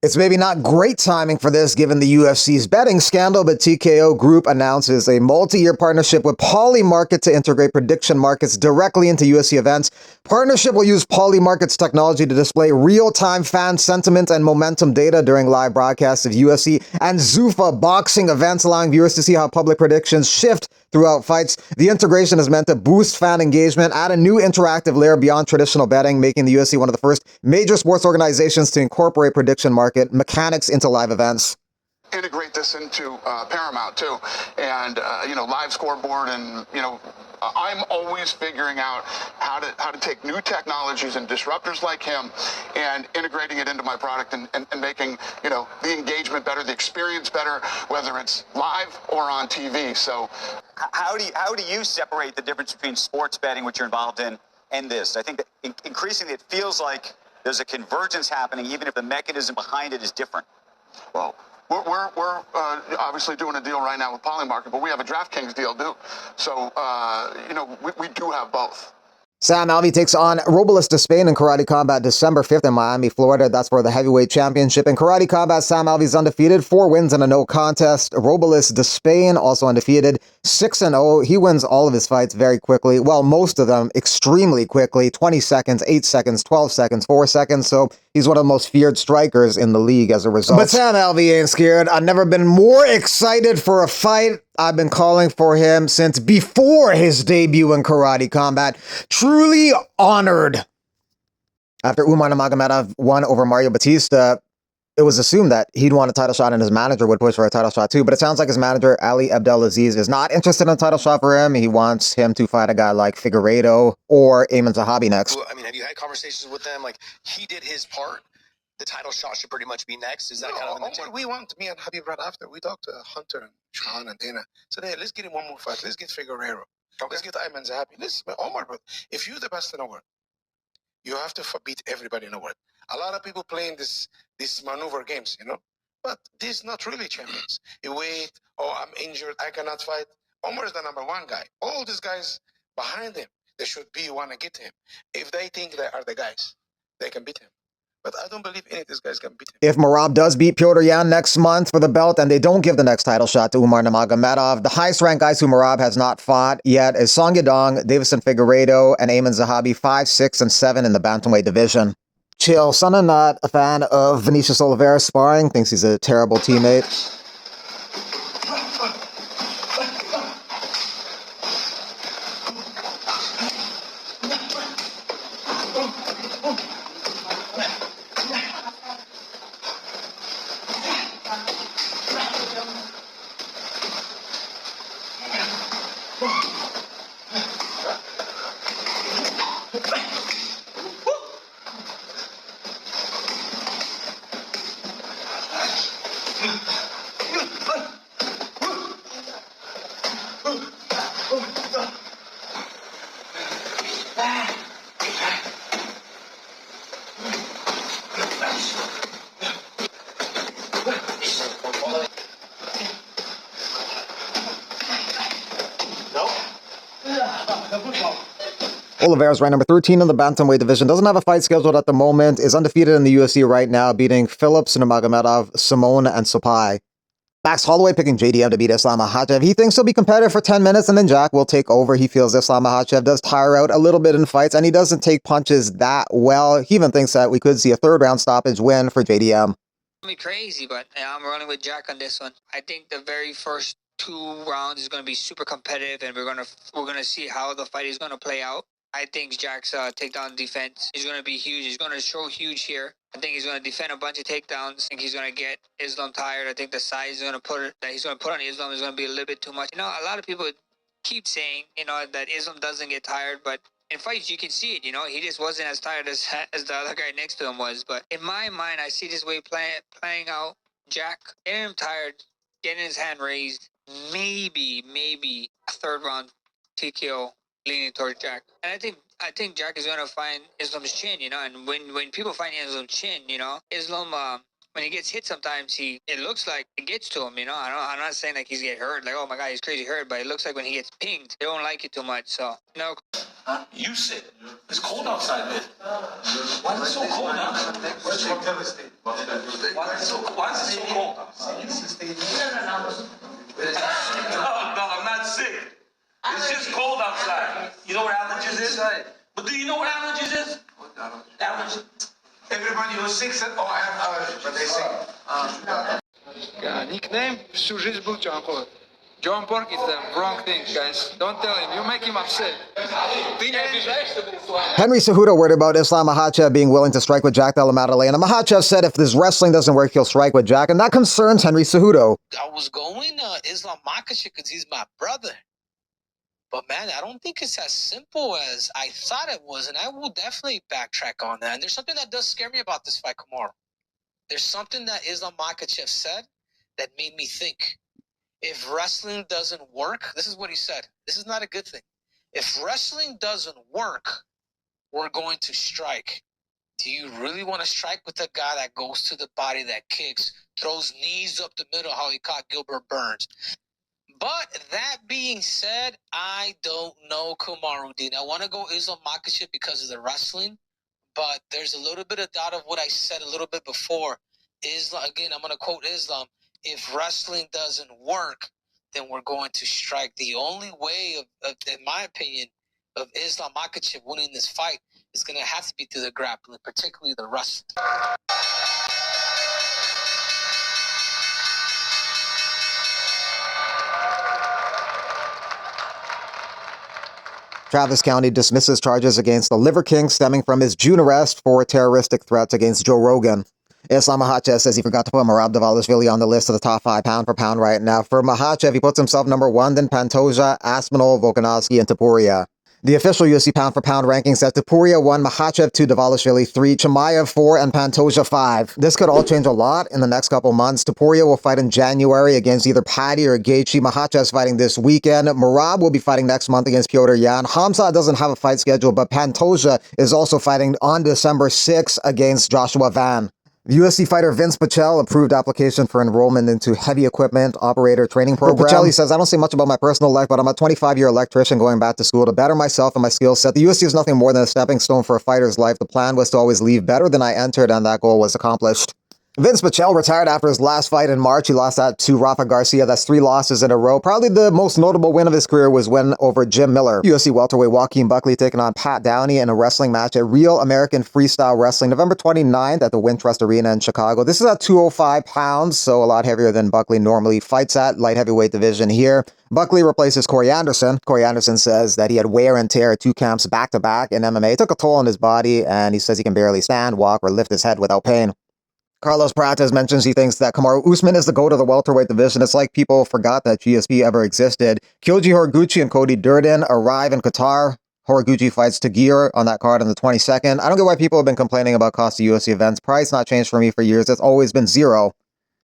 It's maybe not great timing for this given the UFC's betting scandal, but TKO Group announces a multi-year partnership with Polymarket to integrate prediction markets directly into UFC events. Partnership will use Polymarket's technology to display real-time fan sentiment and momentum data during live broadcasts of UFC and Zuffa boxing events, allowing viewers to see how public predictions shift throughout fights. The integration is meant to boost fan engagement, add a new interactive layer beyond traditional betting, making the UFC one of the first major sports organizations to incorporate prediction market mechanics into live events. Integrate this into Paramount too, and live scoreboard, and I'm always figuring out how to take new technologies and disruptors like him and integrating it into my product and making the engagement better, the experience better, whether it's live or on TV. So how do you separate the difference between sports betting, which you're involved in, and this? I think that increasingly it feels like there's a convergence happening, even if the mechanism behind it is different. Well, we're obviously doing a deal right now with Polymarket, but we have a DraftKings deal too. So, we do have both. Sam Alvey takes on Robles Despain in Karate Combat December 5th in Miami, Florida. That's for the heavyweight championship. In Karate Combat, Sam Alvey's undefeated, 4 wins and a no contest. Robles Despain also undefeated, 6-0. He wins all of his fights very quickly. Well, most of them extremely quickly. 20 seconds, 8 seconds, 12 seconds, 4 seconds. So he's one of the most feared strikers in the league as a result. But Sam Alvey ain't scared. I've never been more excited for a fight. I've been calling for him since before his debut in Karate Combat. Truly honored. After Umar Nurmagomedov won over Mario Batista, it was assumed that he'd want a title shot and his manager would push for a title shot too. But it sounds like his manager, Ali Abdelaziz, is not interested in a title shot for him. He wants him to fight a guy like Figueiredo or Ayman Zahabi next. Well, I mean, have you had conversations with them? Like, he did his part. The title shot should pretty much be next. Is that kind of in the team? We want me and Habib right after. We talked to Hunter and Sean and Dana. So hey, let's get him one more fight. Let's get Figueiredo. Okay. Let's get Ayman Zahabi. Omar, but if you're the best in the world, you have to beat everybody in the world. A lot of people playing these maneuver games, but these not really champions. You wait, I'm injured, I cannot fight. Omar is the number one guy. All these guys behind him, they should want to get him. If they think they are the guys, they can beat him. But I don't believe any of these guys can beat him. If Merab does beat Piotr Yan next month for the belt and they don't give the next title shot to Umar Nurmagomedov, the highest ranked guys who Merab has not fought yet is Song Yadong, Davison Figueiredo, and Ayman Zahabi, 5, 6, and 7 in the bantamweight division. Chill. Sana not a fan of Vinicius Oliveira sparring, thinks he's a terrible teammate. Oliveira's ranked number 13 in the bantamweight division, doesn't have a fight scheduled at the moment, is undefeated in the UFC right now, beating Phillips, Nurmagomedov, Simone, and Sopai. Max Holloway picking JDM to beat Islam Makhachev. He thinks he'll be competitive for 10 minutes and then Jack will take over. He feels Islam Makhachev does tire out a little bit in fights and he doesn't take punches that well. He even thinks that we could see a 3rd round stoppage win for JDM. Be crazy, but I'm running with Jack on this one. I think the very first 2 rounds is going to be super competitive, and we're gonna see how the fight is going to play out. I think Jack's takedown defense is going to be huge. He's going to show huge here. I think he's going to defend a bunch of takedowns. I think he's going to get Islam tired. I think the size he's going to put on Islam is going to be a little bit too much. A lot of people keep saying, that Islam doesn't get tired, but in fights, you can see it, he just wasn't as tired as the other guy next to him was. But in my mind, I see this way playing out. Jack getting him tired, getting his hand raised, maybe a 3rd round TKO leaning towards Jack. And I think Jack is going to find Islam's chin, and when people find Islam's chin, Islam, when he gets hit sometimes, it looks like it gets to him, I'm not saying like he's get hurt, like, oh my God, he's crazy hurt, but it looks like when he gets pinged, they don't like it too much, so, You sit. It's cold outside, man. Why is it so cold now? Why is it so cold? No, I'm not sick. It's just cold outside. You know what allergies is? But do you know what allergies is? Allergies. Everybody who's sick said, oh, I have allergies, but they say. Nickname, всю жизнь был John Paul. John Park is the wrong thing, guys. Don't tell him. You make him upset. Henry Cejudo worried about Islam Makhachev being willing to strike with Jack Della Maddalena. Makhachev said if this wrestling doesn't work, he'll strike with Jack, and that concerns Henry Cejudo. I was going Islam Makhachev because he's my brother. But man, I don't think it's as simple as I thought it was, and I will definitely backtrack on that. And there's something that does scare me about this fight, Kamaru. There's something that Islam Makhachev said that made me think. If wrestling doesn't work, this is what he said. This is not a good thing. If wrestling doesn't work, we're going to strike. Do you really want to strike with a guy that goes to the body, that kicks, throws knees up the middle, how he caught Gilbert Burns? But that being said, I don't know Kamaruddin. I want to go Islam Makhachev because of the wrestling, but there's a little bit of doubt of what I said a little bit before. Islam, again, I'm going to quote Islam. If wrestling doesn't work, then we're going to strike. The only way, in my opinion, of Islam Makhachev winning this fight is going to have to be through the grappling, particularly the wrestling. Travis County dismisses charges against the Liver King stemming from his June arrest for terroristic threats against Joe Rogan. Islam Makhachev says he forgot to put Merab Dvalishvili on the list of the top 5 pound for pound right now. For Makhachev, he puts himself number 1, then Pantoja, Aspinall, Volkanovski, and Topuria. The official UFC pound for pound ranking says Topuria 1, Makhachev 2, Dvalishvili 3, Chimaev 4, and Pantoja 5. This could all change a lot in the next couple months. Topuria will fight in January against either Paddy or Gaethje. Makhachev's fighting this weekend. Merab will be fighting next month against Piotr Yan. Hamza doesn't have a fight schedule, but Pantoja is also fighting on December 6th against Joshua Van. UFC fighter Vince Pichel approved application for enrollment into heavy equipment operator training program. Pichel, he says, I don't say much about my personal life, but I'm a 25-year electrician going back to school to better myself and my skill set. The UFC is nothing more than a stepping stone for a fighter's life. The plan was to always leave better than I entered, and that goal was accomplished. Vince Pichel retired after his last fight in March. He lost that to Rafa Garcia. That's 3 losses in a row. Probably the most notable win of his career was win over Jim Miller. UFC welterweight Joaquin Buckley taking on Pat Downey in a wrestling match at Real American Freestyle Wrestling, November 29th at the Wintrust Arena in Chicago. This is at 205 pounds, so a lot heavier than Buckley normally fights at. Light heavyweight division here. Buckley replaces Corey Anderson. Corey Anderson says that he had wear and tear at 2 camps back-to-back in MMA. It took a toll on his body, and he says he can barely stand, walk, or lift his head without pain. Carlos Prates mentions he thinks that Kamaru Usman is the GOAT of the welterweight division. It's like people forgot that GSP ever existed. Kyoji Horiguchi and Cody Durden arrive in Qatar. Horiguchi fights Tagir on that card on the 22nd. I don't get why people have been complaining about cost of UFC events. Price not changed for me for years. It's always been 0.